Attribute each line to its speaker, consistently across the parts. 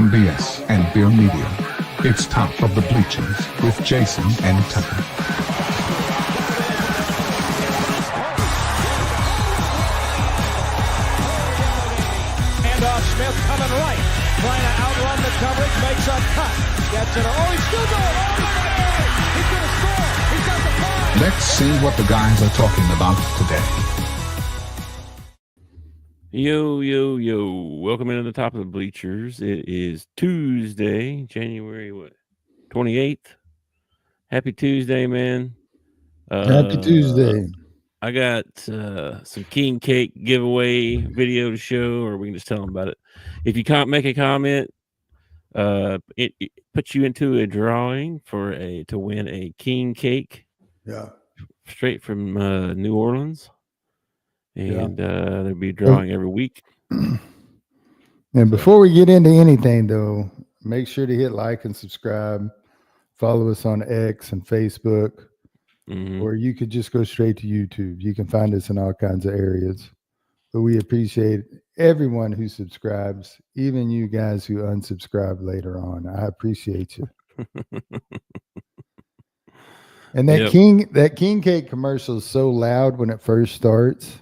Speaker 1: from BS and Beer Media. It's Top of the Bleachers with Jason and Tucker.
Speaker 2: Smith coming right, trying to outrun the coverage, makes a cut, gets it. Oh, he's still going. Oh, look at that. He's going to score. He's got the ball.
Speaker 1: Let's see what the guys are talking about today.
Speaker 3: Yo. Welcome into the Top of the Bleachers. It is Tuesday, January 28th. Happy Tuesday, man.
Speaker 4: Happy Tuesday.
Speaker 3: I got some king cake giveaway video to show, or we can just tell them about it. If you can't make a comment, it puts you into a drawing to win a king cake.
Speaker 4: Yeah.
Speaker 3: Straight from New Orleans. And there'll be a drawing every week.
Speaker 4: And before we get into anything, though, make sure to hit like and subscribe. Follow us on X and Facebook. Mm-hmm. Or you could just go straight to YouTube. You can find us in all kinds of areas. But we appreciate everyone who subscribes, even you guys who unsubscribe later on. I appreciate you. And that king cake commercial is so loud when it first starts.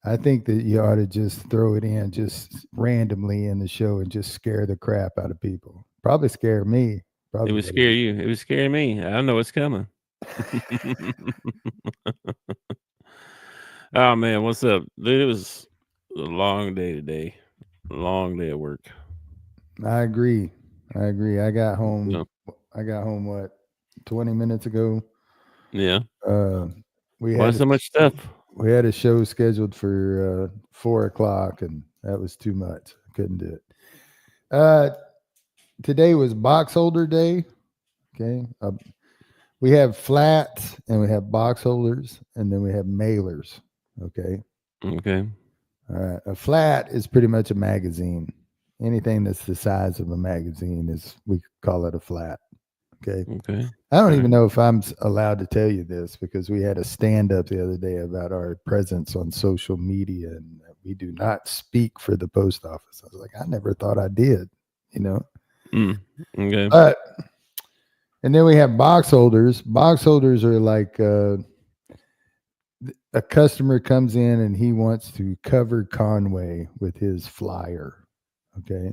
Speaker 4: I think that you ought to just throw it in just randomly in the show and just scare the crap out of people. Probably scare me.
Speaker 3: It would scare you. It would scare me. I know what's coming. Oh man, what's up? Dude, it was a long day today. A long day at work.
Speaker 4: I agree. I got home. No. I got home 20 minutes ago.
Speaker 3: Yeah.
Speaker 4: Why
Speaker 3: so much stuff?
Speaker 4: We had a show scheduled for 4:00, and that was too much. I couldn't do it. Today was box holder day. Okay. We have flats and we have box holders, and then we have mailers. Okay.
Speaker 3: All
Speaker 4: right. A flat is pretty much a magazine. Anything that's the size of a magazine we call it a flat. Okay. I don't even know if I'm allowed to tell you this, because we had a stand-up the other day about our presence on social media, and we do not speak for the post office. I was like, I never thought I did,
Speaker 3: Okay.
Speaker 4: And then we have box holders. Box holders are like a customer comes in and he wants to cover Conway with his flyer. Okay.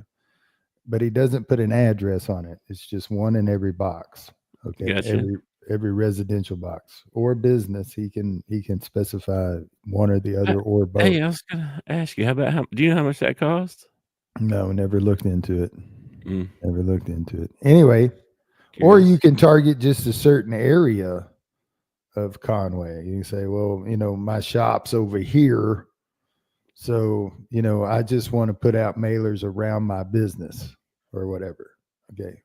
Speaker 4: But he doesn't put an address on it. It's just one in every box. Okay.
Speaker 3: Gotcha.
Speaker 4: Every residential box or business, he can specify one or the other or both.
Speaker 3: Hey, I was gonna ask you, do you know how much that cost?
Speaker 4: No, never looked into it. Never looked into it. Anyway. Or you can target just a certain area of Conway. You can say, well, my shop's over here. So, I just want to put out mailers around my business or whatever. Okay.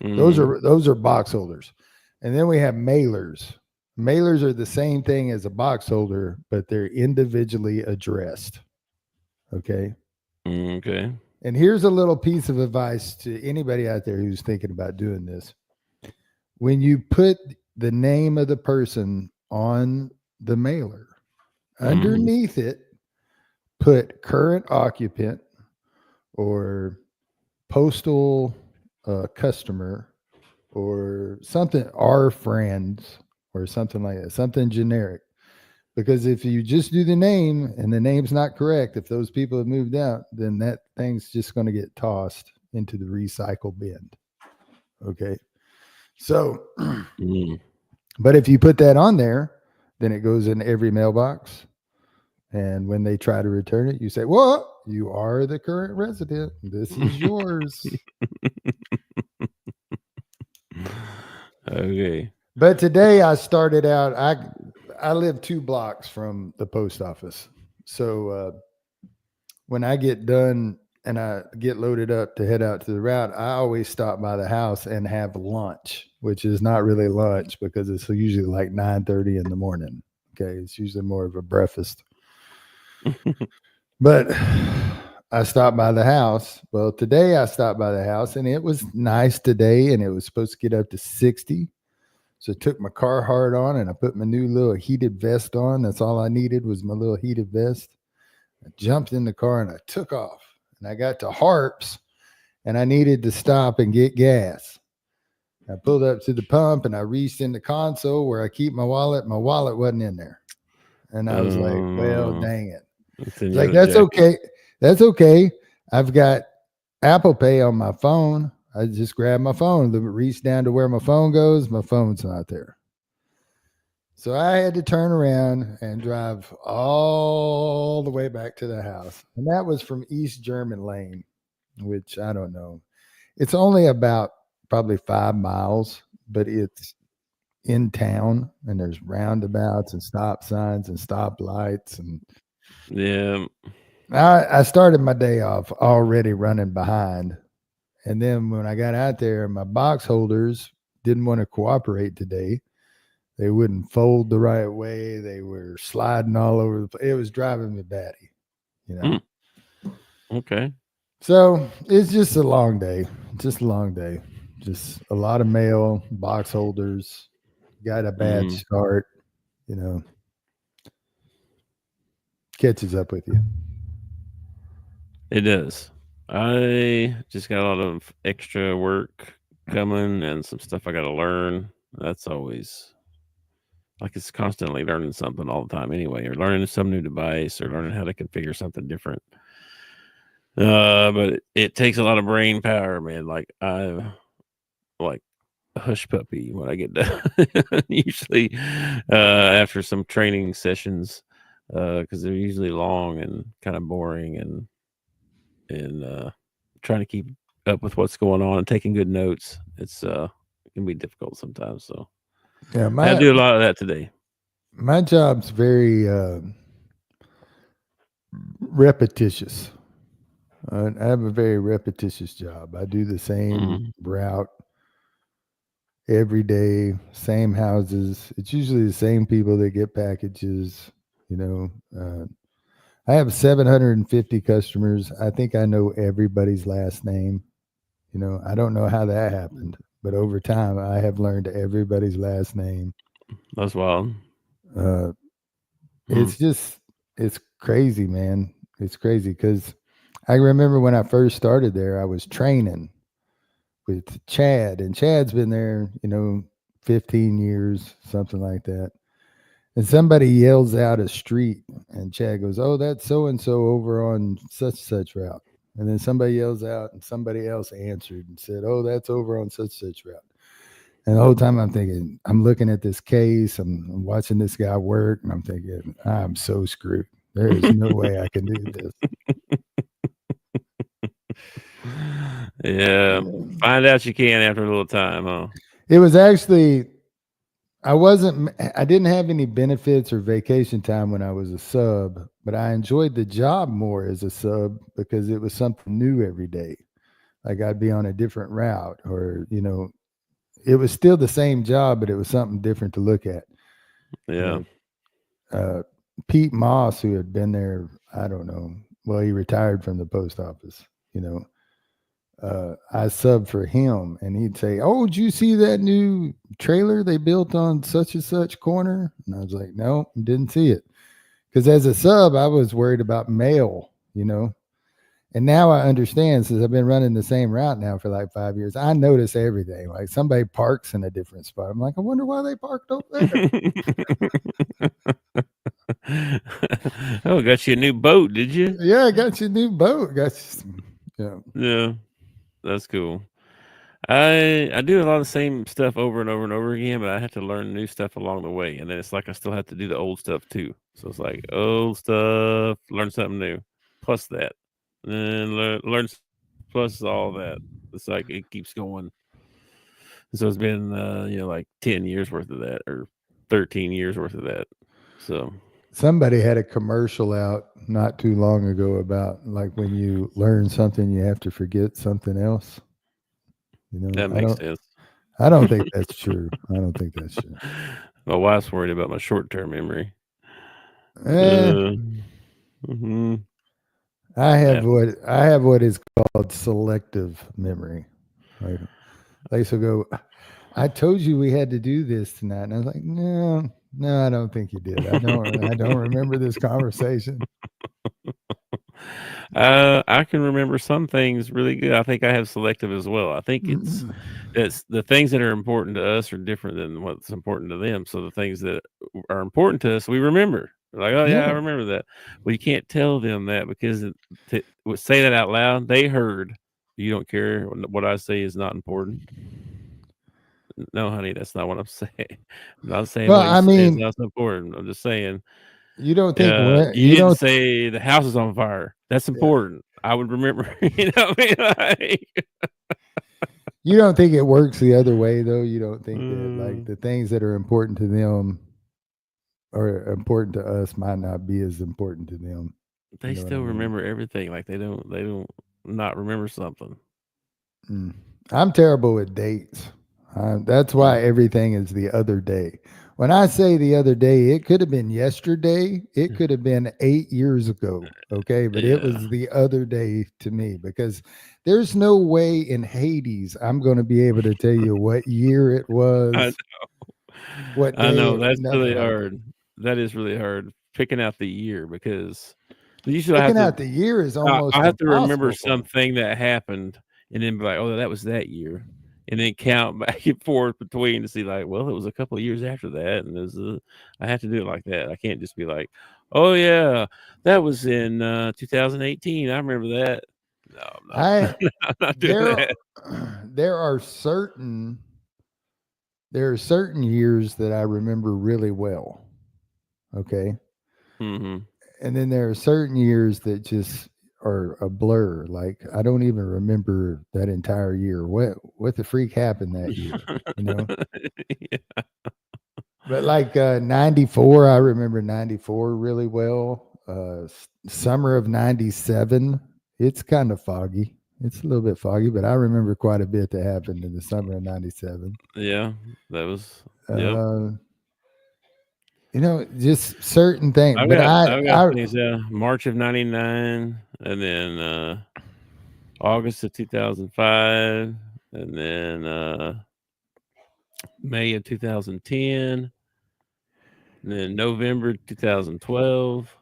Speaker 4: Mm-hmm. Those are box holders. And then we have mailers. Mailers are the same thing as a box holder, but they're individually addressed. Okay.
Speaker 3: Okay.
Speaker 4: And here's a little piece of advice to anybody out there who's thinking about doing this. When you put the name of the person on the mailer, underneath it, put current occupant or postal customer or something, our friends or something like that, something generic. Because if you just do the name and the name's not correct, if those people have moved out, then that thing's just going to get tossed into the recycle bin. Okay. So, but if you put that on there, then it goes in every mailbox. And when they try to return it, you say, well, you are the current resident. This is yours.
Speaker 3: Okay.
Speaker 4: But today I started out, I live 2 blocks from the post office. So when I get done and I get loaded up to head out to the route, I always stop by the house and have lunch, which is not really lunch because it's usually like 9:30 in the morning. Okay. It's usually more of a breakfast. But I stopped by the house. Well, today I stopped by the house and it was nice today, and it was supposed to get up to 60. So I took my Carhartt on and I put my new little heated vest on. That's all I needed was my little heated vest. I jumped in the car and I took off. And I got to Harps and I needed to stop and get gas. I pulled up to the pump and I reached in the console where I keep my wallet. My wallet wasn't in there. And I was like, well, dang it.
Speaker 3: It's in
Speaker 4: Like,
Speaker 3: your
Speaker 4: that's
Speaker 3: jacket.
Speaker 4: okay. That's okay. I've got Apple Pay on my phone. I just grab my phone, reach down to where my phone goes. My phone's not there. So I had to turn around and drive all the way back to the house. And that was from East German Lane, which I don't know. It's only about probably 5 miles, but it's in town and there's roundabouts and stop signs and stop lights. And
Speaker 3: Yeah.
Speaker 4: I started my day off already running behind. And then when I got out there, my box holders didn't want to cooperate today. They wouldn't fold the right way. They were sliding all over the place. It was driving me batty, you know.
Speaker 3: Okay.
Speaker 4: So it's just a long day. Just a long day. Just a lot of mail, box holders, got a bad start, you know. Catches up with you.
Speaker 3: It does. I just got a lot of extra work coming and some stuff I got to learn. That's always like it's constantly learning something all the time anyway, or learning some new device or learning how to configure something different. But it takes a lot of brain power, man. Like I like a hush puppy when I get done. Usually after some training sessions, because they're usually long and kind of boring and trying to keep up with what's going on and taking good notes. It can be difficult sometimes. So
Speaker 4: Yeah,
Speaker 3: I had to do a lot of that today.
Speaker 4: My job's very repetitious. I have a very repetitious job. I do the same route every day, same houses. It's usually the same people that get packages. You know, I have 750 customers. I think I know everybody's last name. You know, I don't know how that happened, but over time, I have learned everybody's last name.
Speaker 3: That's wild.
Speaker 4: It's crazy, man. It's crazy because I remember when I first started there, I was training with Chad, and Chad's been there, 15 years, something like that. And somebody yells out a street, and Chad goes, "Oh, that's so and so over on such route." And then somebody yells out, and somebody else answered and said, "Oh, that's over on such route." And the whole time I'm thinking, I'm looking at this case, I'm watching this guy work, and I'm thinking, I'm so screwed. There is no way I can do this.
Speaker 3: Yeah. Find out you can after a little time, huh?
Speaker 4: It was actually, I didn't have any benefits or vacation time when I was a sub, but I enjoyed the job more as a sub because it was something new every day. Like I'd be on a different route or, it was still the same job, but it was something different to look at.
Speaker 3: Yeah.
Speaker 4: Pete Moss, who had been there, I don't know. Well, he retired from the post office, I subbed for him and he'd say, "Oh, did you see that new trailer they built on such and such corner?" And I was like, "No, didn't see it." Because as a sub, I was worried about mail, And now I understand since I've been running the same route now for like 5 years, I notice everything. Like somebody parks in a different spot. I'm like, I wonder why they parked over there.
Speaker 3: Oh, got you a new boat, did you?
Speaker 4: Yeah, I got you a new boat.
Speaker 3: Yeah, that's cool. I do a lot of the same stuff over and over and over again, but I have to learn new stuff along the way. And then it's like I still have to do the old stuff too. So it's like old stuff, learn something new, plus that. And then learn plus all that. It's like it keeps going. So it's been like 10 years worth of that or 13 years worth of that. So
Speaker 4: somebody had a commercial out not too long ago about like when you learn something, you have to forget something else.
Speaker 3: That makes sense.
Speaker 4: I don't think that's true. I don't think that's true.
Speaker 3: My wife's worried about my short-term memory.
Speaker 4: I have what is called selective memory. Like Lisa will go, "I told you we had to do this tonight," and I was like, "No, I don't think you did. I don't remember this conversation."
Speaker 3: I can remember some things really good. I think I have selective as well. I think it's the things that are important to us are different than what's important to them. So the things that are important to us, we remember. We're like, oh yeah, I
Speaker 4: Yeah.
Speaker 3: remember that. Well, you can't tell them that because say that out loud. They heard. You don't care what I say is not important. No, honey, that's not what I'm saying. I'm not saying
Speaker 4: Well,
Speaker 3: what you
Speaker 4: I
Speaker 3: say is
Speaker 4: mean,
Speaker 3: not so important. I'm just saying
Speaker 4: you don't think
Speaker 3: you
Speaker 4: you
Speaker 3: didn't
Speaker 4: don't
Speaker 3: say the house is on fire. That's
Speaker 4: yeah.
Speaker 3: important. I would remember, you know what I mean? Like,
Speaker 4: You don't think it works the other way though? You don't think that like
Speaker 3: mm,
Speaker 4: the things that are important to them or important to us might not be as important to them.
Speaker 3: they
Speaker 4: You know what I
Speaker 3: still
Speaker 4: mean?
Speaker 3: remember everything. Like they don't not remember something.
Speaker 4: I'm terrible with dates. That's why
Speaker 3: Mm.
Speaker 4: everything is the other day. When I say the other day, it could have been yesterday. It could have been 8 years ago. Okay. But it
Speaker 3: Yeah.
Speaker 4: was the other day to me because there's no way in Hades I'm going to be able to tell you what year it
Speaker 3: I
Speaker 4: was, what
Speaker 3: I know
Speaker 4: day,
Speaker 3: that's
Speaker 4: nothing
Speaker 3: really
Speaker 4: like that.
Speaker 3: hard. That is really hard picking out the year because usually I have
Speaker 4: Picking
Speaker 3: to
Speaker 4: out the year is
Speaker 3: I
Speaker 4: almost
Speaker 3: have to remember
Speaker 4: impossible for me.
Speaker 3: something that happened and then be like, "Oh, that was that year," and then count back and forth between to see like, "Well, it was a couple of years after that," and I have to do it like that. I can't just be like, "Oh yeah, that was in 2018. I remember that." No, I'm
Speaker 4: I
Speaker 3: not. I'm not doing
Speaker 4: there
Speaker 3: that.
Speaker 4: there are certain years that I remember really well. Okay.
Speaker 3: Hmm.
Speaker 4: And then there are certain years that just are a blur. Like I don't even remember that entire year. What the freak happened that year, you know?
Speaker 3: Yeah.
Speaker 4: But like 94, I remember 94 really well. Summer of 97, it's kind of foggy. It's a little bit foggy, but I remember quite a bit that happened in the summer of 97.
Speaker 3: Yeah, that was. Yep.
Speaker 4: Uh, just certain things. But
Speaker 3: I've got things. March of '99, and then August of 2005, and then May of 2010, and then November 2012.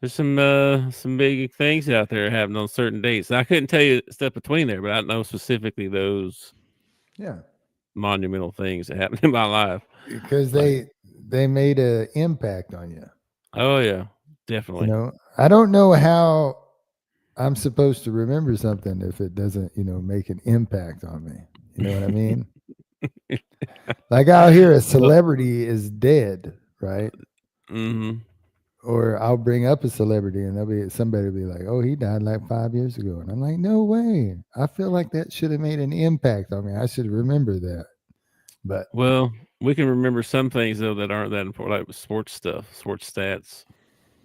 Speaker 3: There's some big things out there happening on certain dates. I couldn't tell you stuff between there, but I know specifically those
Speaker 4: yeah,
Speaker 3: monumental things that happened in my life.
Speaker 4: because
Speaker 3: Like,
Speaker 4: they made an impact on you.
Speaker 3: oh yeah, definitely.
Speaker 4: I don't know how I'm supposed to remember something if it doesn't, make an impact on me. You know what I mean? Like I'll hear a
Speaker 3: Well,
Speaker 4: celebrity is dead, right?
Speaker 3: mm-hmm.
Speaker 4: Or I'll bring up a celebrity and somebody will be like, "Oh, he died like 5 years ago," and I'm like, "No way! I feel like that should have made an impact on me. I should remember that." But
Speaker 3: Well, we can remember some things though that aren't that important, like sports stuff, sports stats,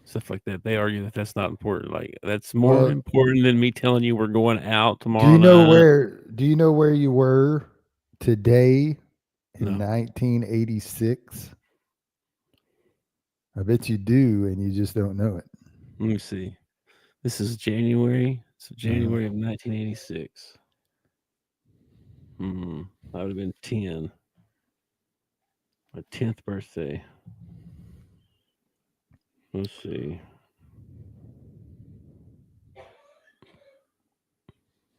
Speaker 3: stuff like that. They argue that that's not important. Like that's more
Speaker 4: well,
Speaker 3: important than me telling you we're going out
Speaker 4: do
Speaker 3: tomorrow
Speaker 4: you know
Speaker 3: night.
Speaker 4: where you were today in
Speaker 3: No,
Speaker 4: 1986? I bet you do, and you just don't know it.
Speaker 3: let me see. This is January. So
Speaker 4: Uh,
Speaker 3: January of 1986. I would have been 10. My 10th birthday. Let's see.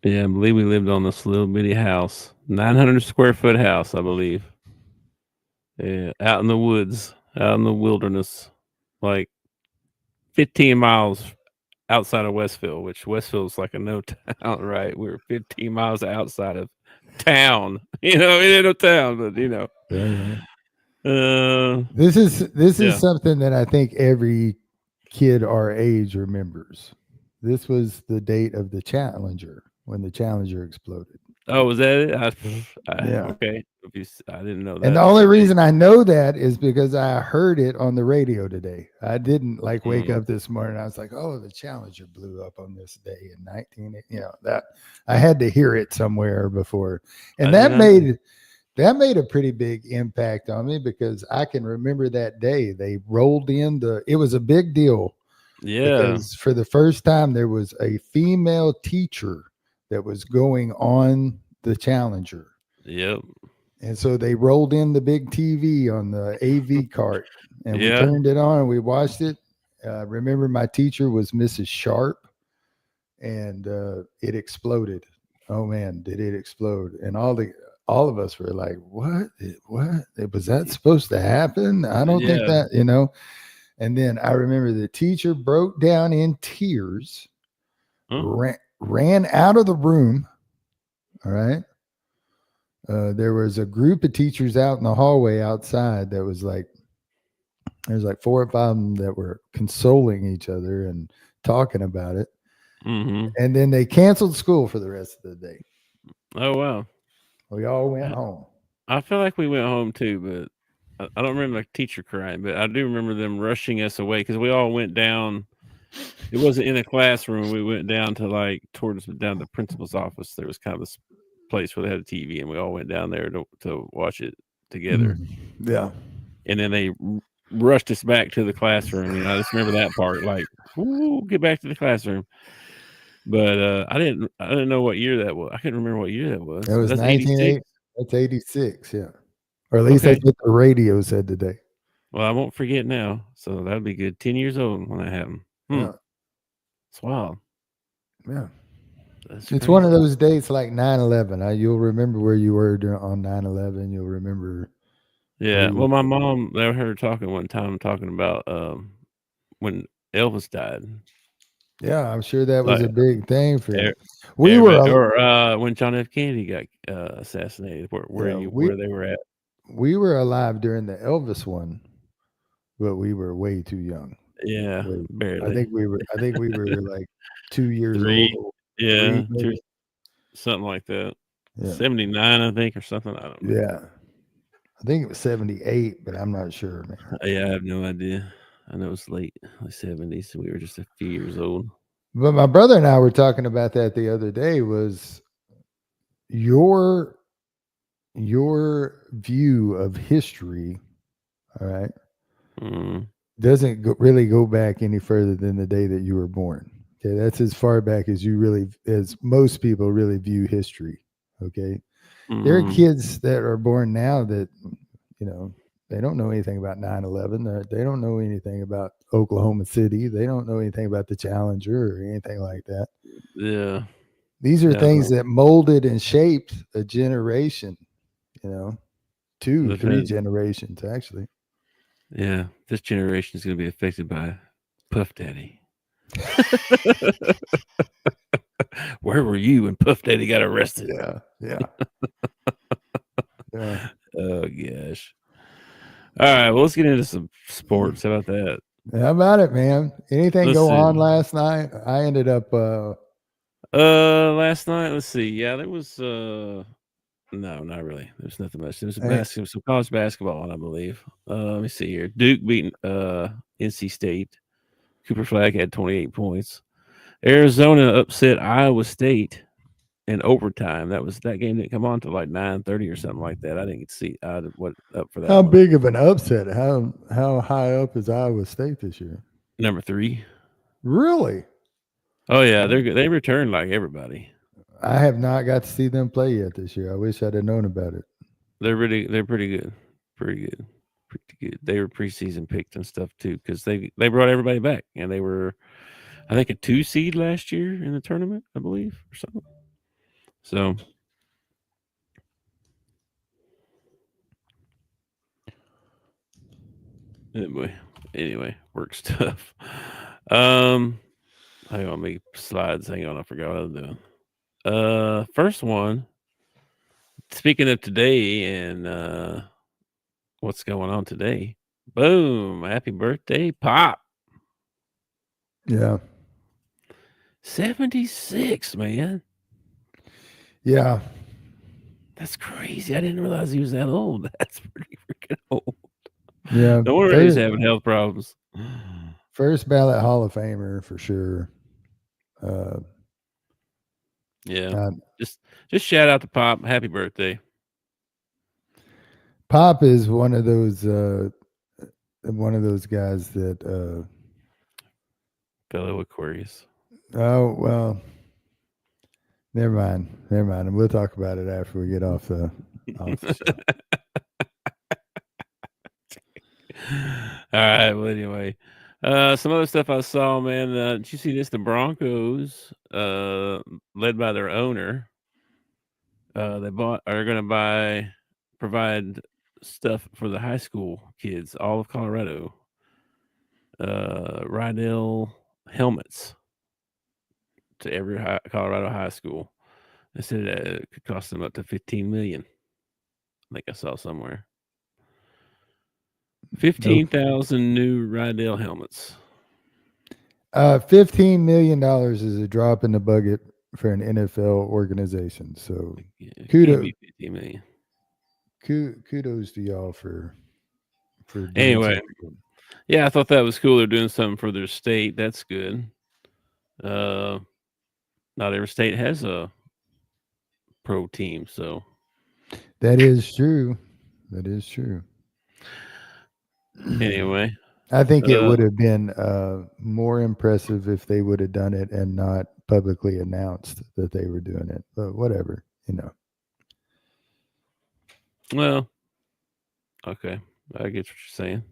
Speaker 3: Yeah, I believe we lived on this little bitty house, 900 square foot house, I believe. Yeah, out in the woods, out in the wilderness, like 15 miles outside of Westville, which Westville's like a no town, right? We were 15 miles outside of town, it ain't no town, but
Speaker 4: yeah.
Speaker 3: uh,
Speaker 4: This is
Speaker 3: yeah.
Speaker 4: something that I think every kid our age remembers. This was the date of the Challenger when the Challenger exploded.
Speaker 3: Oh, was that it?
Speaker 4: Yeah.
Speaker 3: Okay. I didn't know
Speaker 4: And the
Speaker 3: that.
Speaker 4: only reason I know that is because I heard it on the radio today. I didn't like wake
Speaker 3: Mm,
Speaker 4: up this morning. I was like, "Oh, the Challenger blew up on this day in 19." That I had to hear it somewhere before, and
Speaker 3: I did not.
Speaker 4: that made a pretty big impact on me because I can remember that day they rolled in it was a big deal
Speaker 3: Yeah.
Speaker 4: because for the first time there was a female teacher that was going on the Challenger.
Speaker 3: Yep.
Speaker 4: And so they rolled in the big TV on the AV cart and we
Speaker 3: Yeah.
Speaker 4: turned it on and we watched it. Remember, my teacher was Mrs. Sharp, and it exploded. Oh man, did it explode? And all of us were like, "What? What? Was that supposed to happen? I don't think
Speaker 3: Yeah.
Speaker 4: that." And then I remember the teacher broke down in tears, ran out of the room. All right. There was a group of teachers out in the hallway outside that was like, there's like 4 or 5 of them that were consoling each other and talking about it.
Speaker 3: Mm-hmm.
Speaker 4: And then they canceled school for the rest of the day.
Speaker 3: Oh, wow.
Speaker 4: We all went home.
Speaker 3: I feel like we went home too, but I don't remember the teacher crying, but I do remember them rushing us away because we all went down. It wasn't in a classroom. We went down to down to the principal's office. There was kind of this place where they had a TV, and we all went down there to watch it together.
Speaker 4: Yeah.
Speaker 3: And then they rushed us back to the classroom. I just remember that part, like, "Ooh, get back to the classroom." But I didn't know what year that was. I couldn't remember what year that was.
Speaker 4: That was
Speaker 3: That's
Speaker 4: 1980. That's 86. Yeah. Or at least that's what the radio said today.
Speaker 3: Well, I won't forget now. So that'd be good. 10 years old when that happened.
Speaker 4: Yeah.
Speaker 3: It's wild.
Speaker 4: Yeah.
Speaker 3: That's
Speaker 4: It's one of those dates like 9/11. You'll remember where you were on 9/11. You'll remember.
Speaker 3: Yeah. Well, my mom, I heard her talking one time about when Elvis died.
Speaker 4: Yeah, I'm sure that was a big thing for you.
Speaker 3: When John F. Kennedy got assassinated, where they were at.
Speaker 4: We were alive during the Elvis one, but we were way too young.
Speaker 3: Yeah, barely.
Speaker 4: I think we were like 2 years old.
Speaker 3: Yeah, something like that. Yeah. 79, I think, or something. I don't know.
Speaker 4: Yeah, I think it was 78, but I'm not sure, man.
Speaker 3: Yeah, I have no idea. I know it's late 70s, so we were just a few years old.
Speaker 4: But my brother and I were talking about that the other day. Was your view of history, all right, doesn't really go back any further than the day that you were born. Okay, that's as far back as as most people really view history. Okay, there are kids that are born now that they don't know anything about 9/11. They don't know anything about Oklahoma City. They don't know anything about the Challenger or anything like that.
Speaker 3: Yeah,
Speaker 4: these are things that molded and shaped a generation. 2, 3 generations actually.
Speaker 3: Yeah, this generation is going to be affected by Puff Daddy. Where were you when Puff Daddy got arrested?
Speaker 4: Yeah. Yeah.
Speaker 3: Oh gosh. All right, well, let's get into some sports. How about that?
Speaker 4: How about it, man? Anything on last night? I ended up
Speaker 3: last night. Let's see. Yeah, there was no, not really. There's nothing much. There was some college basketball on, I believe. Let me see here. Duke beat NC State. Cooper Flagg had 28 points. Arizona upset Iowa State in overtime. That game didn't come on till like 9:30 or something like that. I didn't see what up for that.
Speaker 4: How big of an upset? How high up is Iowa State this year?
Speaker 3: Number 3.
Speaker 4: Really?
Speaker 3: Oh yeah, they returned like everybody.
Speaker 4: I have not got to see them play yet this year. I wish I'd have known about it.
Speaker 3: They're pretty good. Pretty good. They were preseason picked and stuff too, because they brought everybody back, and they were, I think, a 2 seed last year in the tournament, I believe, or something. So anyway, work stuff. Hang on, make slides. Hang on, I forgot what I was doing. First one. Speaking of today and what's going on today? Boom! Happy birthday, Pop.
Speaker 4: Yeah.
Speaker 3: 76, man.
Speaker 4: Yeah.
Speaker 3: That's crazy. I didn't realize he was that old. That's pretty freaking old.
Speaker 4: Yeah.
Speaker 3: No wonder he's having health problems.
Speaker 4: First ballot Hall of Famer for sure.
Speaker 3: Yeah. Just shout out to Pop. Happy birthday.
Speaker 4: Pop is one of those guys that
Speaker 3: fellow Aquarius.
Speaker 4: Oh, well, never mind. And we'll talk about it after we get off the show.
Speaker 3: All right. Well, anyway, Some other stuff I saw, man. Did you see this? The Broncos, led by their owner, are going to provide stuff for the high school kids, all of Colorado. Rydell helmets to every Colorado high school. They said it could cost them up to $15 million. I think I saw somewhere. 15,000 new Rydell helmets.
Speaker 4: $15 million is a drop in the bucket for an NFL organization. So kudos,
Speaker 3: 50 million.
Speaker 4: Kudos to y'all for doing
Speaker 3: Anyway,
Speaker 4: something.
Speaker 3: Yeah, I thought that was cool. They're doing something for their state. That's good. Not every state has a pro team, so
Speaker 4: That is true. That is true.
Speaker 3: Anyway,
Speaker 4: I think it would have been more impressive if they would have done it and not publicly announced that they were doing it. But whatever,
Speaker 3: Well, okay, I get what you're saying.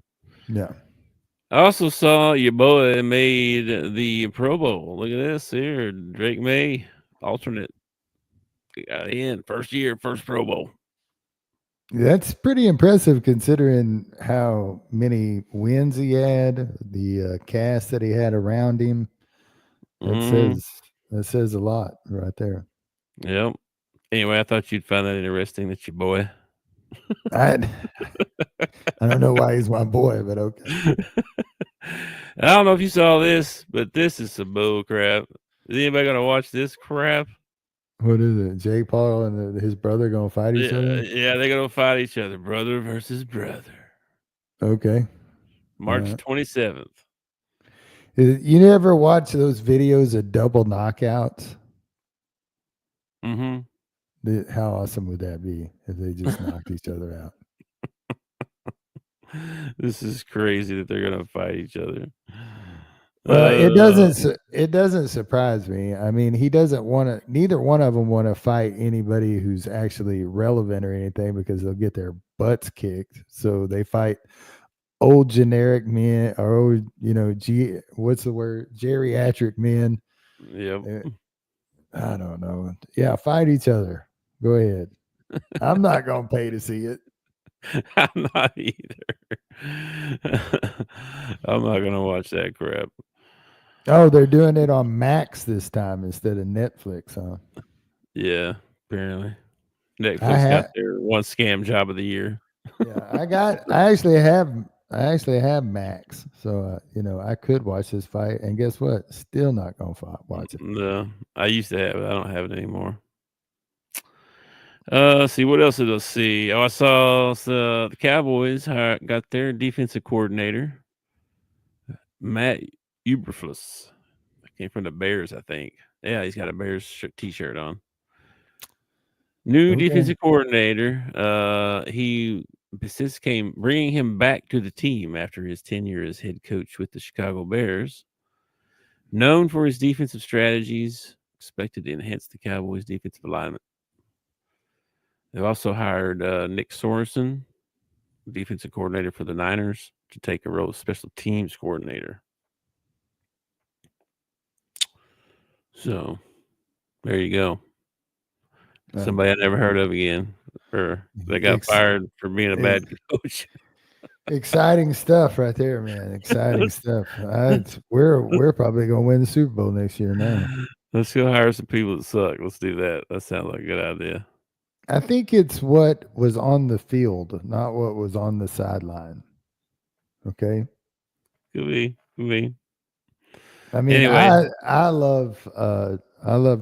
Speaker 4: Yeah.
Speaker 3: I also saw your boy made the Pro Bowl. Look at this here, Drake May, alternate. He got in first year, first Pro Bowl.
Speaker 4: That's pretty impressive considering how many wins he had, the cast that he had around him. That says a lot right there.
Speaker 3: Yep. Anyway, I thought you'd find that interesting that your boy.
Speaker 4: I don't know why he's my boy, but okay.
Speaker 3: I don't know if you saw this, but this is some bull crap. Is anybody gonna watch this crap?
Speaker 4: What is it? Jake Paul and his brother gonna fight each other?
Speaker 3: Yeah, they're gonna fight each other, brother versus brother.
Speaker 4: Okay.
Speaker 3: March 27th.
Speaker 4: You never watch those videos of double knockouts?
Speaker 3: Mm-hmm.
Speaker 4: How awesome would that be if they just knocked each other out?
Speaker 3: This is crazy that they're gonna fight each other.
Speaker 4: It doesn't surprise me. I mean, neither one of them want to fight anybody who's actually relevant or anything because they'll get their butts kicked. So they fight old generic men or old, what's the word? Geriatric men.
Speaker 3: Yep.
Speaker 4: I don't know. Yeah, fight each other. Go ahead. I'm not gonna pay to see it.
Speaker 3: I'm not either. I'm not gonna watch that crap.
Speaker 4: Oh, they're doing it on Max this time instead of Netflix, huh?
Speaker 3: Yeah, apparently. Netflix got their one scam job of the year.
Speaker 4: Yeah, I actually have Max, so I could watch this fight, and guess what? Still not gonna watch it.
Speaker 3: No, I used to have it. I don't have it anymore. See what else did I see? Oh, I saw the Cowboys got their defensive coordinator, Matt Eberflus. Came from the Bears, I think. Yeah, he's got a Bears t-shirt on. New defensive coordinator. Bringing him back to the team after his tenure as head coach with the Chicago Bears. Known for his defensive strategies, expected to enhance the Cowboys' defensive alignment. They've also hired Nick Sorensen, defensive coordinator for the Niners, to take a role as special teams coordinator. So, there you go. Somebody I never heard of again, or they got fired for being a bad coach.
Speaker 4: Exciting stuff right there, man. Exciting stuff. We're probably going to win the Super Bowl next year now.
Speaker 3: Let's go hire some people that suck. Let's do that. That sounds like a good idea.
Speaker 4: I think it's what was on the field, not what was on the sideline. Okay?
Speaker 3: Could be.
Speaker 4: I mean,
Speaker 3: anyway.
Speaker 4: I love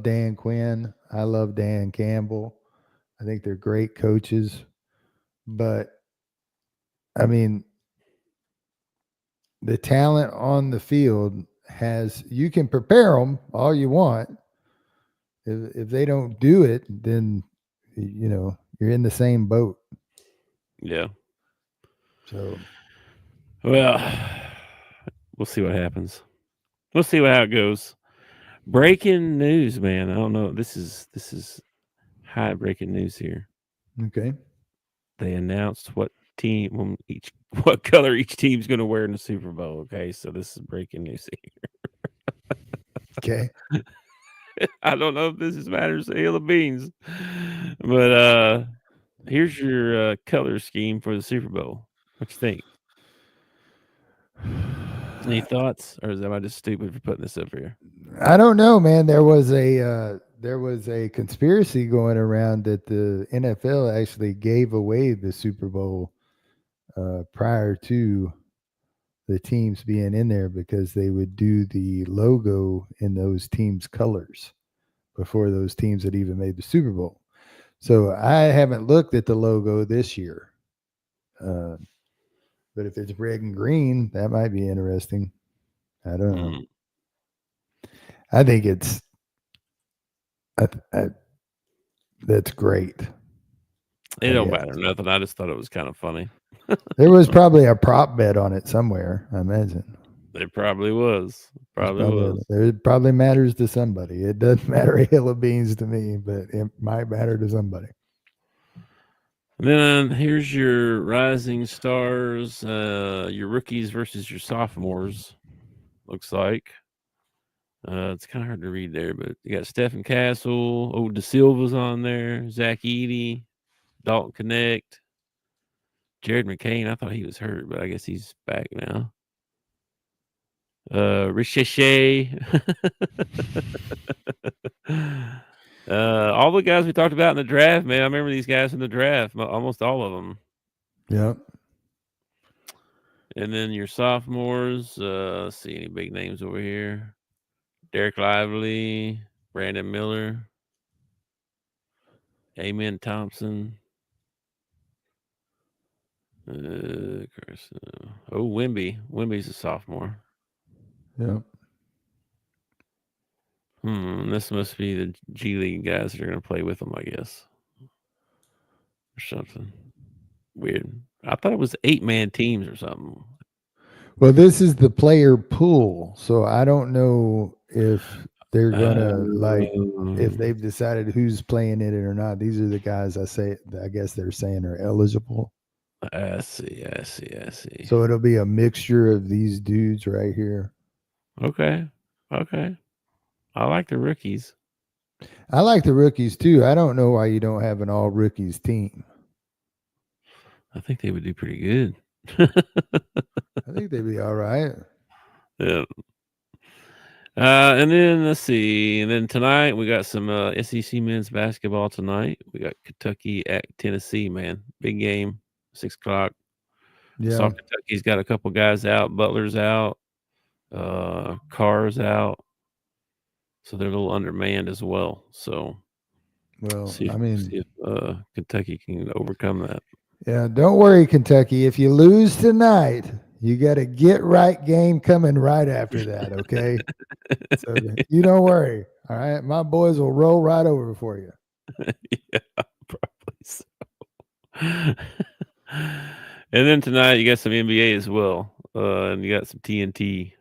Speaker 4: Dan Quinn. I love Dan Campbell. I think they're great coaches. But I mean, the talent on the field you can prepare them all you want. If they don't do it, then you're in the same boat.
Speaker 3: Yeah.
Speaker 4: So,
Speaker 3: well, we'll see what happens. We'll see how it goes. Breaking news, man. I don't know. This is high breaking news here.
Speaker 4: Okay.
Speaker 3: They announced what team, what color each team's going to wear in the Super Bowl. Okay, so this is breaking news
Speaker 4: Okay.
Speaker 3: here. I don't know if this matters a hill of beans, but here's your color scheme for the Super Bowl. What you think? Any thoughts, or am I just stupid for putting this up here?
Speaker 4: I don't know, man. There was a conspiracy going around that the NFL actually gave away the Super Bowl prior to the teams being in there because they would do the logo in those teams' colors before those teams had even made the Super Bowl. So I haven't looked at the logo this year. But if it's red and green, that might be interesting. I don't know. I think it's that's great.
Speaker 3: It don't matter nothing. I just thought it was kind of funny.
Speaker 4: There was probably a prop bet on it somewhere, I imagine.
Speaker 3: There probably was.
Speaker 4: It probably matters to somebody. It doesn't matter a hill of beans to me, but it might matter to somebody.
Speaker 3: And then here's your rising stars, your rookies versus your sophomores. Looks like it's kind of hard to read there, but you got Stephen Castle, De Silva's on there, Zach Edey, Dalton Connect, Jared McCain. I thought he was hurt, but I guess he's back now. Ricochet. All the guys we talked about in the draft, man. I remember these guys in the draft, almost all of them.
Speaker 4: Yep.
Speaker 3: And then your sophomores, let's see any big names over here. Derek Lively, Brandon Miller, Amen Thompson. Wimby. Wimby's a sophomore.
Speaker 4: Yep.
Speaker 3: This must be the G League guys that are going to play with them, I guess. Or something. Weird. I thought it was 8-man teams or something.
Speaker 4: Well, this is the player pool, so I don't know if they're gonna if they've decided who's playing in it or not. These are the guys I guess they're saying are eligible.
Speaker 3: I see.
Speaker 4: So it'll be a mixture of these dudes right here.
Speaker 3: Okay. I like the rookies.
Speaker 4: I like the rookies too. I don't know why you don't have an all rookies team.
Speaker 3: I think they would do pretty good.
Speaker 4: I think they'd be all right.
Speaker 3: Yeah. And then let's see. And then tonight we got some SEC men's basketball tonight. We got Kentucky at Tennessee, man. Big game, 6 o'clock.
Speaker 4: Yeah.
Speaker 3: Saw Kentucky's got a couple guys out. Butler's out. Carr's out. So they're a little undermanned as well. So see if Kentucky can overcome that.
Speaker 4: Yeah, don't worry, Kentucky. If you lose tonight, you got a get right game coming right after that, okay? So you don't worry. All right. My boys will roll right over for you.
Speaker 3: Yeah, probably so. And then tonight you got some NBA as well. And you got some TNT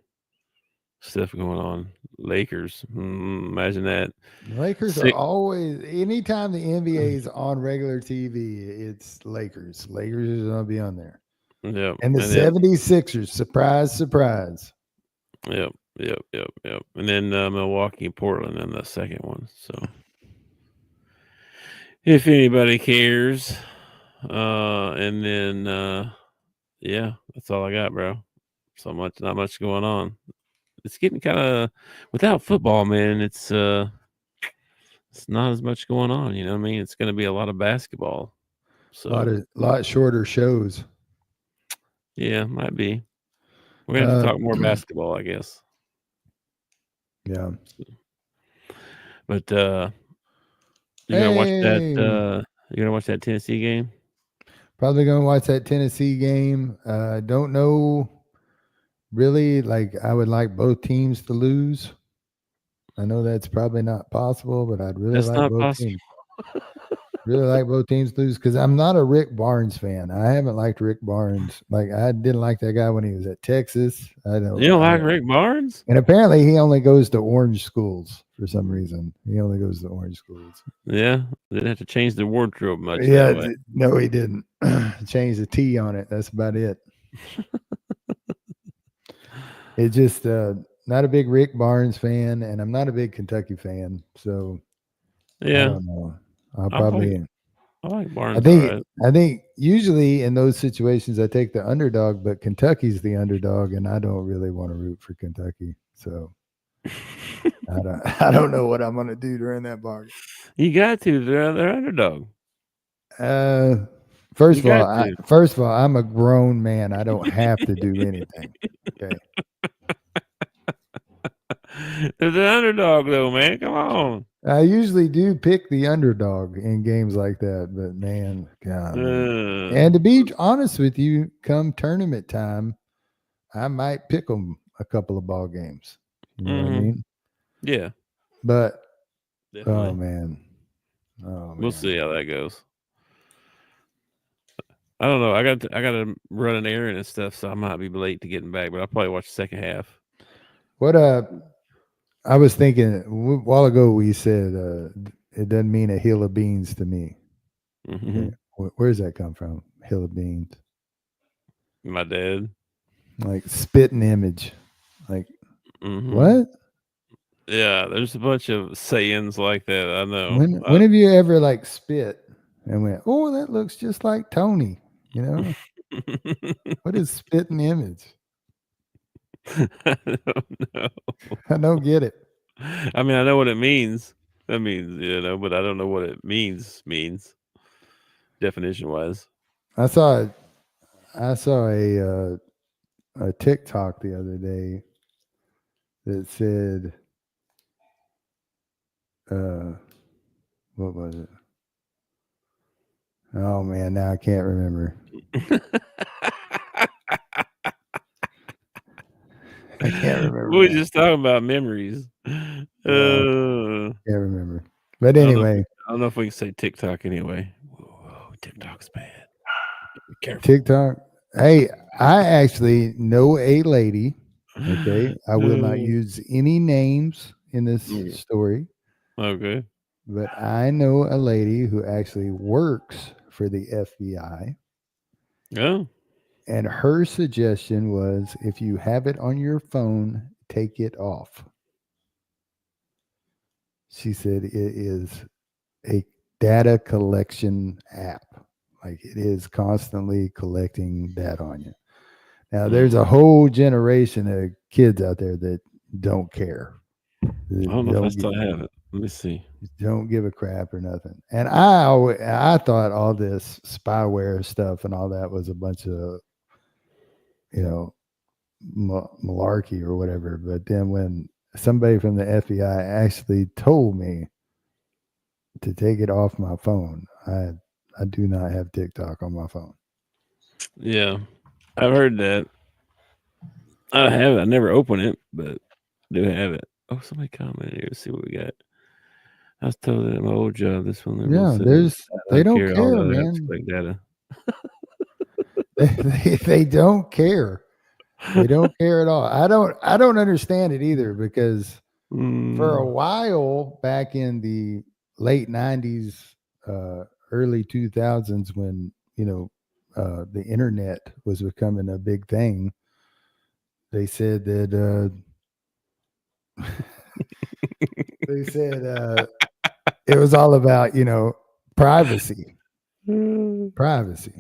Speaker 3: stuff going on. Lakers. Imagine that.
Speaker 4: Lakers are always, anytime the NBA is on regular TV, it's Lakers. Lakers is going to be on there.
Speaker 3: Yep.
Speaker 4: And the 76ers, surprise.
Speaker 3: Yep. And then Milwaukee and Portland in the second one. So if anybody cares. And then that's all I got, bro. Not much going on. It's getting kind of without football, man. It's not as much going on. You know what I mean? It's going to be a lot of basketball. So
Speaker 4: a lot shorter shows.
Speaker 3: Yeah, might be. We're gonna have to talk more basketball, I guess.
Speaker 4: Yeah.
Speaker 3: But you're gonna watch that. You're gonna watch that Tennessee game.
Speaker 4: Probably gonna watch that Tennessee game. Don't know. Really, I would like both teams to lose. I know that's probably not possible, but I'd really like both teams. Really like both teams lose because I'm not a Rick Barnes fan. I haven't liked Rick Barnes. Like I didn't like that guy when he was at Texas. I don't.
Speaker 3: You don't like Rick Barnes?
Speaker 4: And apparently he only goes to orange schools for some reason. He only goes to orange schools.
Speaker 3: Yeah, didn't have to change the wardrobe much.
Speaker 4: Yeah,
Speaker 3: that way.
Speaker 4: no, he didn't. Change the T on it. That's about it. It's just not a big Rick Barnes fan, and I'm not a big Kentucky fan. So I
Speaker 3: Yeah,
Speaker 4: don't know. I'll
Speaker 3: I
Speaker 4: probably.
Speaker 3: like Barnes.
Speaker 4: I think.
Speaker 3: all right.
Speaker 4: I think usually in those situations I take the underdog, but Kentucky's the underdog, and I don't really want to root for Kentucky. So I don't know what I'm gonna do during that bargain.
Speaker 3: You got to. They're underdog.
Speaker 4: First
Speaker 3: You
Speaker 4: of all,
Speaker 3: got to.
Speaker 4: first of all, I'm a grown man. I don't have to do anything. Okay.
Speaker 3: They're the underdog, though, man. Come on.
Speaker 4: I usually do pick the underdog in games like that, but man, God. And to be honest with you, come tournament time, I might pick them a couple of ball games. You know what I mean?
Speaker 3: Yeah.
Speaker 4: But
Speaker 3: Definitely.
Speaker 4: oh man,
Speaker 3: We'll see how that goes. I don't know. I got to run an errand and stuff, so I might be late to getting back. But I'll probably watch the second half.
Speaker 4: What I was thinking a while ago. We said it doesn't mean a hill of beans to me.
Speaker 3: Mm-hmm.
Speaker 4: Okay. Where does that come from? Hill of beans.
Speaker 3: My dad.
Speaker 4: Like spitting image. Like
Speaker 3: Mm-hmm.
Speaker 4: what?
Speaker 3: Yeah, there's a bunch of sayings like that. I know.
Speaker 4: When have you ever like spit and went, "Oh, that looks just like Tony"? You know, what is spitting image?
Speaker 3: I don't know.
Speaker 4: I don't get it.
Speaker 3: I mean, I know what it means. That means, but I don't know what it means definition wise.
Speaker 4: I saw a TikTok the other day that said, what was it? Oh man, now I can't remember. I can't remember.
Speaker 3: We were just talking about memories.
Speaker 4: Can't remember. But anyway,
Speaker 3: I don't know if we can say TikTok anyway. Whoa, TikTok's bad. Be careful.
Speaker 4: TikTok. Hey, I actually know a lady. Okay, I will not use any names in this story.
Speaker 3: Okay.
Speaker 4: But I know a lady who actually works for the FBI.
Speaker 3: Oh.
Speaker 4: And her suggestion was if you have it on your phone, take it off. She said it is a data collection app. Like it is constantly collecting data on you. Now, there's a whole generation of kids out there that don't care.
Speaker 3: I don't know if I still have it. Let me see.
Speaker 4: Don't give a crap or nothing. And I thought all this spyware stuff and all that was a bunch of, malarkey or whatever. But then when somebody from the FBI actually told me to take it off my phone, I do not have TikTok on my phone.
Speaker 3: Yeah, I've heard that. I have it. I never open it, but do have it. Oh, somebody commented here. Let's see what we got. I was told that at my old job. This one.
Speaker 4: Yeah, they don't care, man.
Speaker 3: Data.
Speaker 4: They don't care. They don't care at all. I don't understand it either because for a while back in the late 90s, early 2000s, when the internet was becoming a big thing, they said that it was all about privacy. Privacy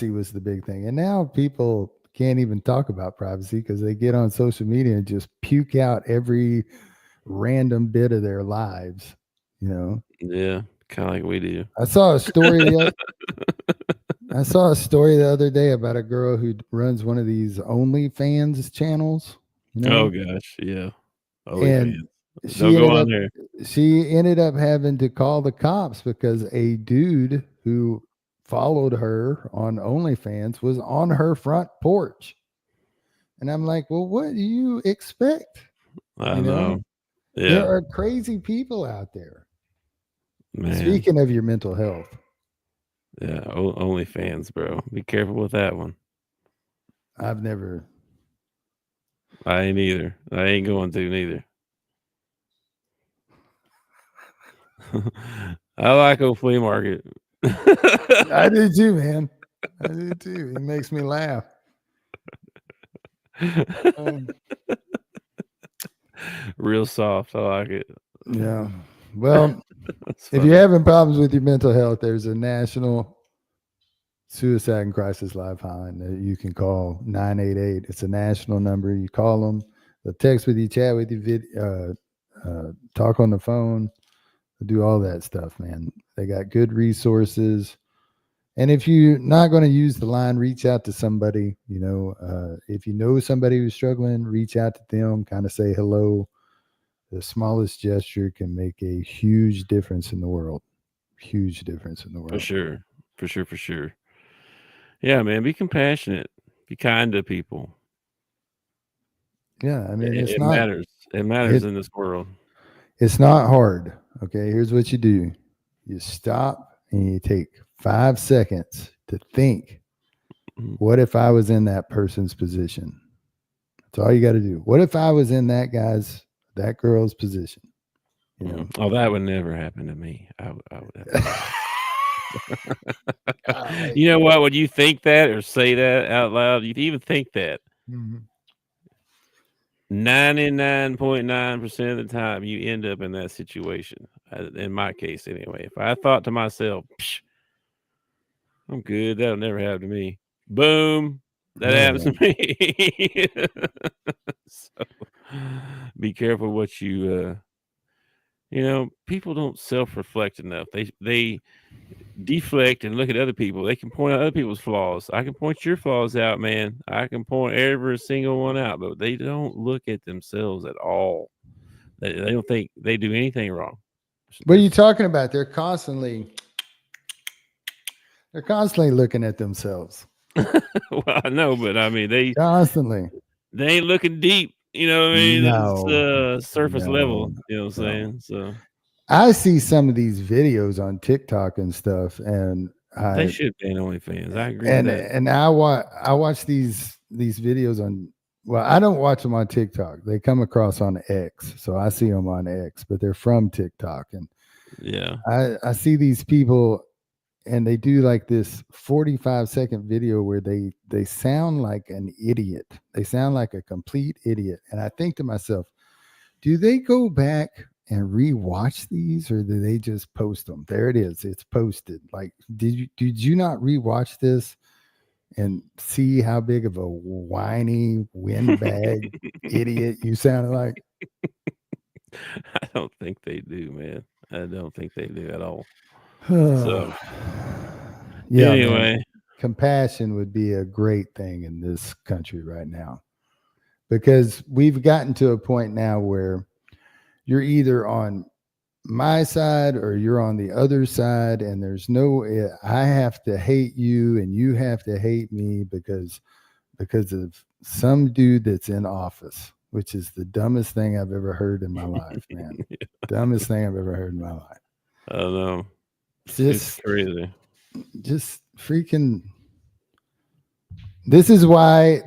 Speaker 4: was the big thing, and now people can't even talk about privacy because they get on social media and just puke out every random bit of their lives.
Speaker 3: Yeah, kind of like we do.
Speaker 4: I saw a story the other day about a girl who runs one of these OnlyFans channels.
Speaker 3: Oh gosh, yeah.
Speaker 4: And she ended up having to call the cops because a dude who followed her on OnlyFans was on her front porch. And I'm like, well, what do you expect?
Speaker 3: I know. Yeah.
Speaker 4: There are crazy people out there.
Speaker 3: Man.
Speaker 4: Speaking of your mental health.
Speaker 3: Yeah, OnlyFans, bro. Be careful with that one.
Speaker 4: I've never.
Speaker 3: I ain't either. I ain't going to neither. I like old flea market.
Speaker 4: I do too, man. I do too. It makes me laugh.
Speaker 3: Real soft. I like it.
Speaker 4: Yeah. Well,
Speaker 3: That's
Speaker 4: if
Speaker 3: funny.
Speaker 4: you're having problems with your mental health, there's a national suicide and crisis lifeline that you can call 988. It's a national number. You call them, they'll text with you, chat with you, talk on the phone, they'll do all that stuff, man. They got good resources. And if you're not going to use the line, reach out to somebody. If you know somebody who's struggling, reach out to them, kind of say hello. The smallest gesture can make a huge difference in the world. Huge difference in the world.
Speaker 3: For sure. For sure. Yeah, man. Be compassionate. Be kind to people.
Speaker 4: Yeah, I mean,
Speaker 3: It matters. It matters in this world.
Speaker 4: It's not hard. Okay, here's what you do. You stop and you take 5 seconds to think, what if I was in that person's position? That's all you got to do. What if I was in that girl's position?
Speaker 3: Oh, that would never happen to me. I would have You know what? Would you think that or say that out loud? You'd even think that. 99.9% of the time, you end up in that situation. In my case, anyway. If I thought to myself, I'm good, that'll never happen to me. Boom, that happens to me. So, be careful what you. People don't self-reflect enough. They deflect and look at other people. They can point out other people's flaws. I can point your flaws out, man. I can point every single one out, but they don't look at themselves at all. They don't think they do anything wrong.
Speaker 4: What are you talking about? They're constantly looking at themselves.
Speaker 3: Well, I know, but I mean, they ain't looking deep. You know what I mean?
Speaker 4: No,
Speaker 3: it's surface level. You know what I'm saying? So
Speaker 4: I see some of these videos on TikTok and stuff, and
Speaker 3: they should ban OnlyFans. I agree
Speaker 4: and
Speaker 3: with that.
Speaker 4: and I watch these videos on. Well, I don't watch them on TikTok. They come across on X, so I see them on X, but they're from TikTok, and
Speaker 3: yeah,
Speaker 4: I see these people, and they do like this 45-second video where they sound like an idiot. They sound like a complete idiot, and I think to myself, do they go back and rewatch these, or do they just post them? There it is. It's posted. Like, did you not rewatch this and see how big of a whiny windbag idiot you sounded like?
Speaker 3: I don't think they do, man. I don't think they do at all. So,
Speaker 4: yeah.
Speaker 3: Anyway,
Speaker 4: man, compassion would be a great thing in this country right now, because we've gotten to a point now where you're either on my side or you're on the other side, and there's no, I have to hate you and you have to hate me because of some dude that's in office, which is the dumbest thing I've ever heard in my life, man.
Speaker 3: Yeah.
Speaker 4: Dumbest thing I've ever heard in my life.
Speaker 3: I don't know. It's crazy.
Speaker 4: Just freaking. This is why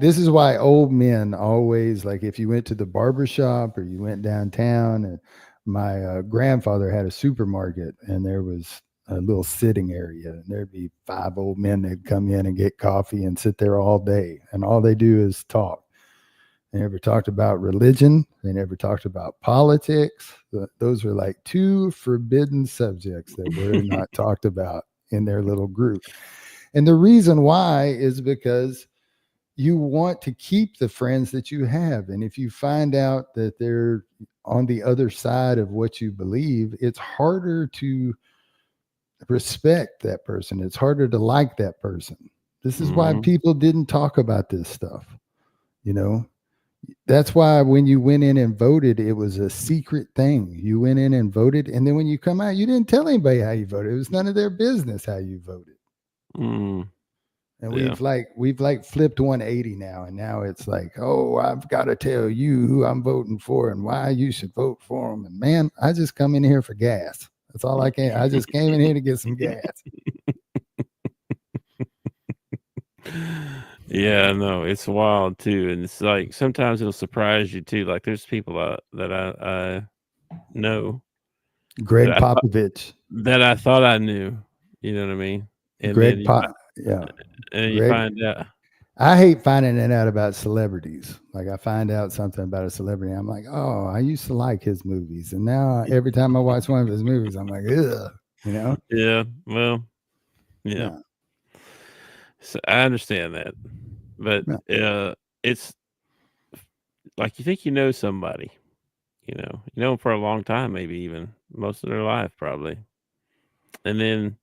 Speaker 4: old men always, like, if you went to the barber shop or you went downtown, and my grandfather had a supermarket, and there was a little sitting area, and there'd be 5 old men that'd come in and get coffee and sit there all day, and all they do is talk. They never talked about religion. They never talked about politics. Those are like 2 forbidden subjects that were not talked about in their little group. And the reason why is because you want to keep the friends that you have. And if you find out that they're on the other side of what you believe, it's harder to respect that person. It's harder to like that person. This is why people didn't talk about this stuff. That's why when you went in and voted, it was a secret thing. You went in and voted, and then when you come out, you didn't tell anybody how you voted. It was none of their business how you voted. And we've flipped 180 now, and now it's like, oh, I've got to tell you who I'm voting for and why you should vote for them. And man, I just come in here for gas. That's all I came. I just came in here to get some gas.
Speaker 3: Yeah, no, it's wild too, and it's like sometimes it'll surprise you too. Like there's people that I know
Speaker 4: Greg
Speaker 3: that
Speaker 4: Popovich.
Speaker 3: that I thought I knew. You know what I mean? And
Speaker 4: Greg
Speaker 3: then
Speaker 4: yeah.
Speaker 3: and you
Speaker 4: Greg,
Speaker 3: find out.
Speaker 4: I hate finding it out about celebrities. Like I find out something about a celebrity, I'm like, oh, I used to like his movies, and now every time I watch one of his movies, I'm like, ugh, you know?
Speaker 3: Yeah, well, yeah. So I understand that, but it's like you think you know somebody, you know them for a long time, maybe even most of their life, probably, and then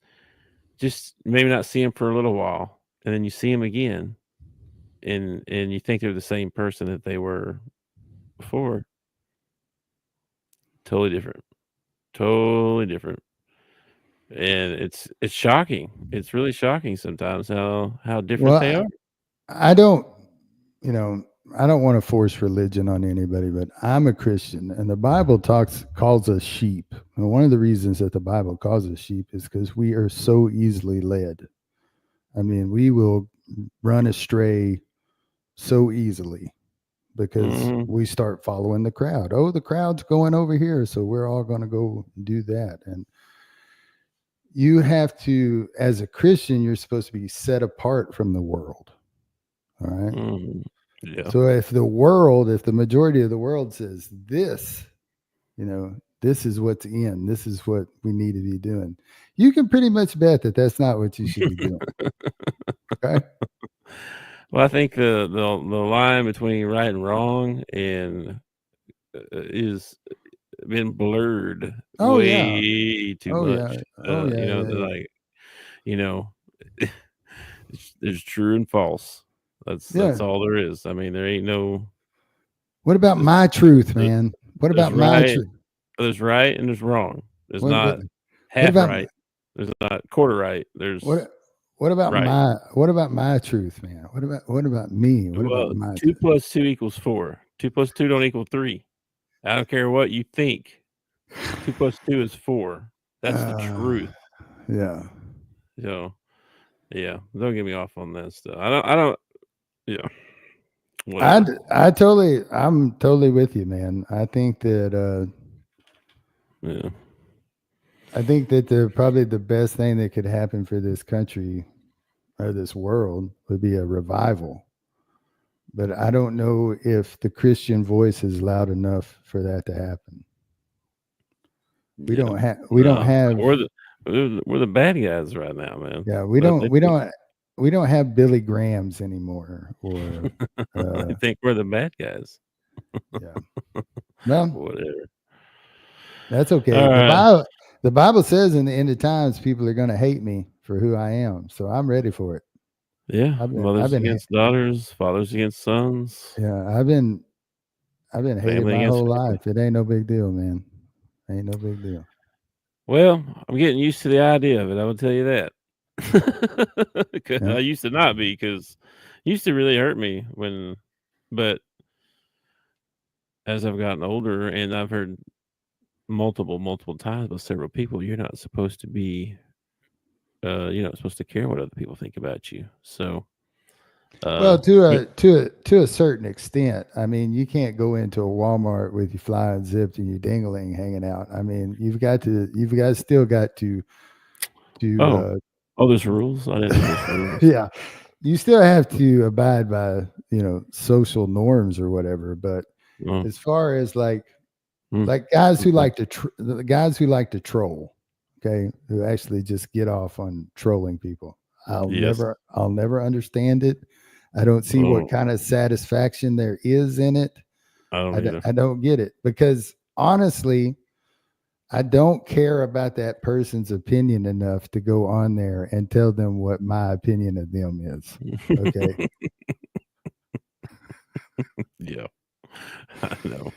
Speaker 3: just maybe not see them for a little while, and then you see them again, and you think they're the same person that they were before. Totally different, and it's shocking. It's really shocking sometimes how different they are.
Speaker 4: I don't, I don't want to force religion on anybody, but I'm a Christian, and the Bible calls us sheep. And one of the reasons that the Bible calls us sheep is because we are so easily led. I mean, we will run astray so easily because we start following the crowd. Oh, the crowd's going over here, so we're all going to go do that. And you have to, as a Christian, you're supposed to be set apart from the world. All right.
Speaker 3: Yeah.
Speaker 4: So if the majority of the world says this, this is what's in, this is what we need to be doing, you can pretty much bet that that's not what you should be doing. Okay.
Speaker 3: Well, I think the line between right and wrong and is been blurred way too much. There's true and false. That's all there is. I mean, there ain't no.
Speaker 4: What about my truth, man? What about my truth?
Speaker 3: There's right and there's wrong. There's not half right. There's not quarter right. There's
Speaker 4: what about
Speaker 3: right.
Speaker 4: What about my truth, man? What about me? What about my
Speaker 3: 2 + 2 = 4. 2 + 2 don't equal 3. I don't care what you think. 2 + 2 is 4. That's the truth.
Speaker 4: Yeah.
Speaker 3: So, yeah, don't get me off on that stuff. I don't. Yeah.
Speaker 4: I'm totally with you, man. I think that.
Speaker 3: Yeah.
Speaker 4: I think that probably the best thing that could happen for this country or this world would be a revival. But I don't know if the Christian voice is loud enough for that to happen. We don't have.
Speaker 3: We're the bad guys right now, man.
Speaker 4: Yeah, we don't have Billy Grahams anymore. Or
Speaker 3: I think we're the bad guys.
Speaker 4: Yeah. Well,
Speaker 3: whatever.
Speaker 4: That's okay. The Bible says in the end of times, people are going to hate me for who I am. So I'm ready for it.
Speaker 3: Yeah. Mothers against daughters, fathers against sons.
Speaker 4: Yeah. I've been hated my whole life. It ain't no big deal, man. Ain't no big deal.
Speaker 3: Well, I'm getting used to the idea of it. I will tell you that. I used to not be, because it used to really hurt me but as I've gotten older, and I've heard multiple times by several people, you're not supposed to be, you're not supposed to care what other people think about you. So,
Speaker 4: well, to a certain extent, I mean, you can't go into a Walmart with your fly unzipped and your dingling hanging out. I mean, you've still got to.
Speaker 3: There's rules. I didn't know there's rules.
Speaker 4: Yeah, you still have to abide by social norms or whatever. But as far as like guys who like to troll, okay, who actually just get off on trolling people, I'll never understand it. I don't see what kind of satisfaction there is in it. I don't get it, because honestly, I don't care about that person's opinion enough to go on there and tell them what my opinion of them is. Okay.
Speaker 3: Yeah, I know.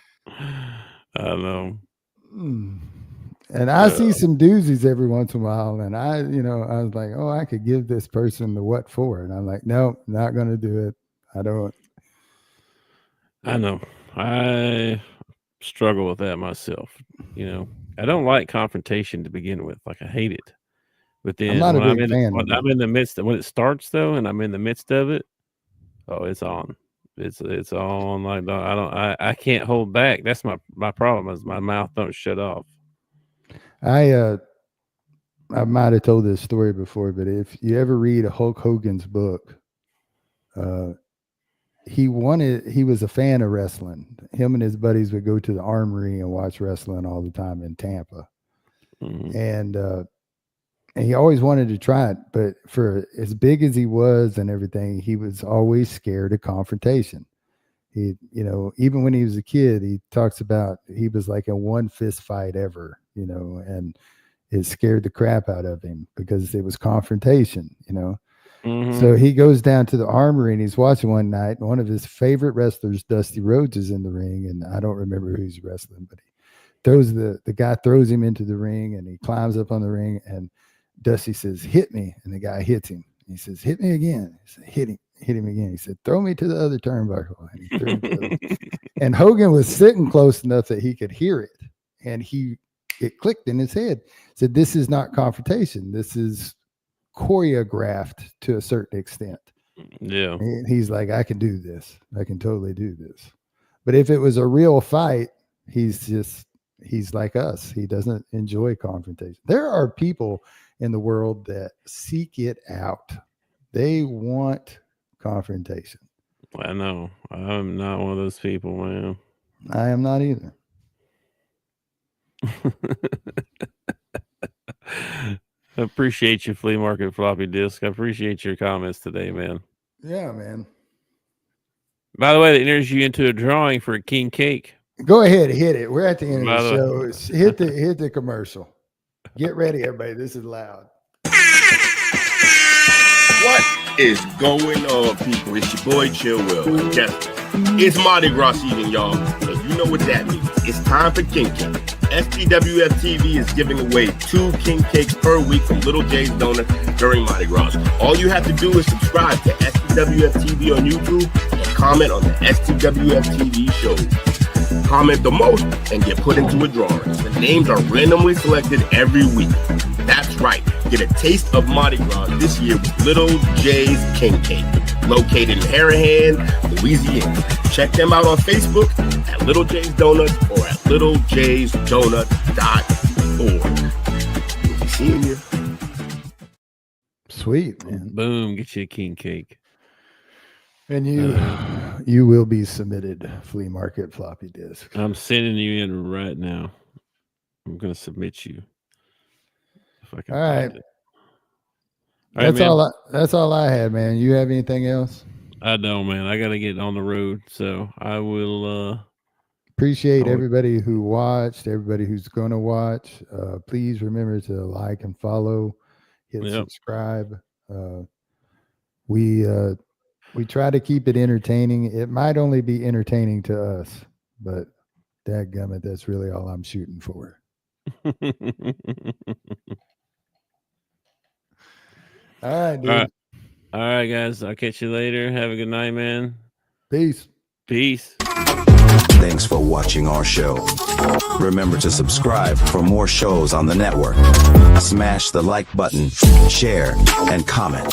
Speaker 4: And I see some doozies every once in a while, and I was like, oh, I could give this person the what for, and I'm like, no, not going to do it. I don't.
Speaker 3: I know. I struggle with that myself, I don't like confrontation to begin with. Like I hate it. But then
Speaker 4: I'm not a
Speaker 3: when
Speaker 4: big fan of
Speaker 3: when I'm in the midst of when it starts though, and I'm in the midst of it, oh, it's on. It's on. Like I can't hold back. That's my problem is my mouth don't shut off.
Speaker 4: I might have told this story before, but if you ever read a Hulk Hogan's book, he was a fan of wrestling. Him and his buddies would go to the Armory and watch wrestling all the time in Tampa.
Speaker 3: Mhm.
Speaker 4: And he always wanted to try it, but for as big as he was and everything, he was always scared of confrontation. He, even when he was a kid, he talks about he was like in one fist fight ever, and it scared the crap out of him because it was confrontation,
Speaker 3: Mhm.
Speaker 4: So he goes down to the Armory and he's watching one night, and one of his favorite wrestlers, Dusty Rhodes, is in the ring, and I don't remember who he's wrestling, but he throws the guy throws him into the ring, and he climbs up on the ring, and Dusty says, "Hit me," and the guy hits him. He says, "Hit me again." He said, "Hit him again." He said, "Throw me to the other turnbuckle," and he threw him to the other. And Hogan was sitting close enough that he could hear it, and it clicked in his head. Said, "This is not confrontation. This is choreographed to a certain extent."
Speaker 3: Yeah.
Speaker 4: And he's like, "I can do this. I can totally do this." But if it was a real fight, he's like us. He doesn't enjoy confrontation. There are people in the world that seek it out. They want confrontation.
Speaker 3: I know. I'm not one of those people, man.
Speaker 4: I am not either.
Speaker 3: I appreciate you, Flea Market Floppy Disk. I appreciate your comments today, man.
Speaker 4: Yeah, man.
Speaker 3: By the way, that enters you into a drawing for a king cake.
Speaker 4: Go ahead, hit it. We're at the end
Speaker 3: By
Speaker 4: of the
Speaker 3: the-
Speaker 4: show. Hit the commercial. Get ready, everybody. This is loud.
Speaker 5: What is going on, people? It's your boy Chill Will. Guess it's Mardi Gras season, y'all. And you know what that means. It's time for King Cake. STWF TV is giving away 2 king cakes per week from Little J's Donuts during Mardi Gras. All you have to do is subscribe to STWF TV on YouTube and comment on the STWF TV shows. Comment the most and get put into a drawing. The names are randomly selected every week. That's right. Get a taste of Mardi Gras this year with Little J's King Cake, located in Harahan, Louisiana. Check them out on Facebook at Little J's Donuts or at littlejsdonuts.org. We'll be seeing you.
Speaker 4: Sweet, man.
Speaker 3: Boom, get you a king cake.
Speaker 4: And you will be submitted, Flea Market Floppy Disk.
Speaker 3: I'm sending you in right now. I'm going to submit you. If I can
Speaker 4: All right.
Speaker 3: find it. All right, man.
Speaker 4: That's all I had, man. You have anything else?
Speaker 3: I don't, man. I got to get on the road, so I will.
Speaker 4: Appreciate everybody who watched, everybody who's going to watch. Please remember to like and follow, hit subscribe. We try to keep it entertaining. It might only be entertaining to us, but dadgummit, that's really all I'm shooting for. All right, dude.
Speaker 3: All right, guys. I'll catch you later. Have a good night, man.
Speaker 4: Peace.
Speaker 3: Peace.
Speaker 6: Thanks for watching our show. Remember to subscribe for more shows on the network. Smash the like button, share, and comment.